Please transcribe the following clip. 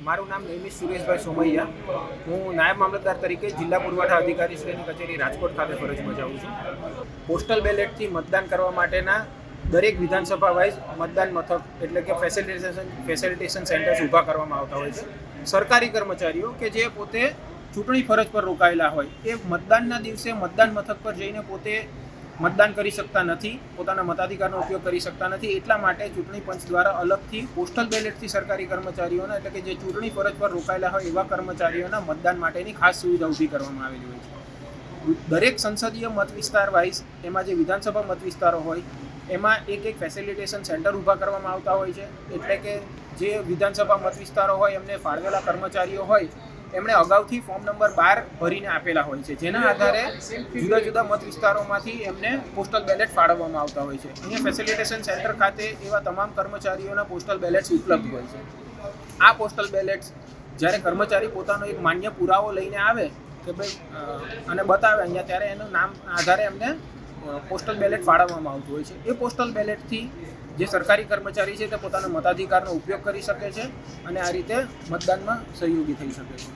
મારું નામ નૈમિષ સુરેશભાઈ સોમૈયા. હું નાયબ મામલતદાર તરીકે જિલ્લા પુરવઠા અધિકારી શ્રીની કચેરી રાજકોટ ખાતે ફરજ બજાવું છું. પોસ્ટલ બેલેટથી મતદાન કરવા માટેના દરેક વિધાનસભા વાઇઝ મતદાન મથક એટલે કે ફેસિલિટેશન સેન્ટર્સ ઊભા કરવામાં આવતા હોય છે. સરકારી કર્મચારીઓ કે જે પોતે ચૂંટણી ફરજ પર રોકાયેલા હોય એ મતદાનના દિવસે મતદાન મથક પર જઈને પોતે મતદાન કરી શકતા નથી, પોતાના મતાધિકારનો ઉપયોગ કરી શકતા નથી. એટલા માટે ચૂંટણી પંચ દ્વારા અલગથી પોસ્ટલ બેલેટથી સરકારી કર્મચારીઓના એટલે કે જે ચૂંટણી ફરજ પર રોકાયેલા હોય એવા કર્મચારીઓના મતદાન માટેની ખાસ સુવિધા ઊભી કરવામાં આવેલી હોય છે. દરેક સંસદીય મત વિસ્તાર વાઇઝ એમાં જે વિધાનસભા મત વિસ્તારો હોય એમાં એક ફેસિલિટેશન સેન્ટર ઊભા કરવામાં આવતા હોય છે. એટલે કે જે વિધાનસભા મત વિસ્તારો હોય એમને ફાળવેલા કર્મચારીઓ હોય એમણે અગાઉથી ફોર્મ નંબર 12 ભરીને આપેલા હોય છે, જેના આધારે જુદા જુદા મત વિસ્તારોમાંથી એમને પોસ્ટલ બેલેટ ફાળવવામાં આવતા હોય છે. અહીંયા ફેસિલિટેશન સેન્ટર ખાતે એવા તમામ કર્મચારીઓના પોસ્ટલ બેલેટ્સ ઉપલબ્ધ હોય છે. આ પોસ્ટલ બેલેટ્સ જ્યારે કર્મચારી પોતાનો એક માન્ય પુરાવો લઈને આવે કે ભાઈ અને બતાવે અહીંયા, ત્યારે એનું નામ આધારે એમને પોસ્ટલ બેલેટ ફાળવવામાં આવતું હોય છે. એ પોસ્ટલ બેલેટથી જે સરકારી કર્મચારી છે તે પોતાના મતાધિકારનો ઉપયોગ કરી શકે છે અને આ રીતે મતદાનમાં સહયોગી થઈ શકે છે.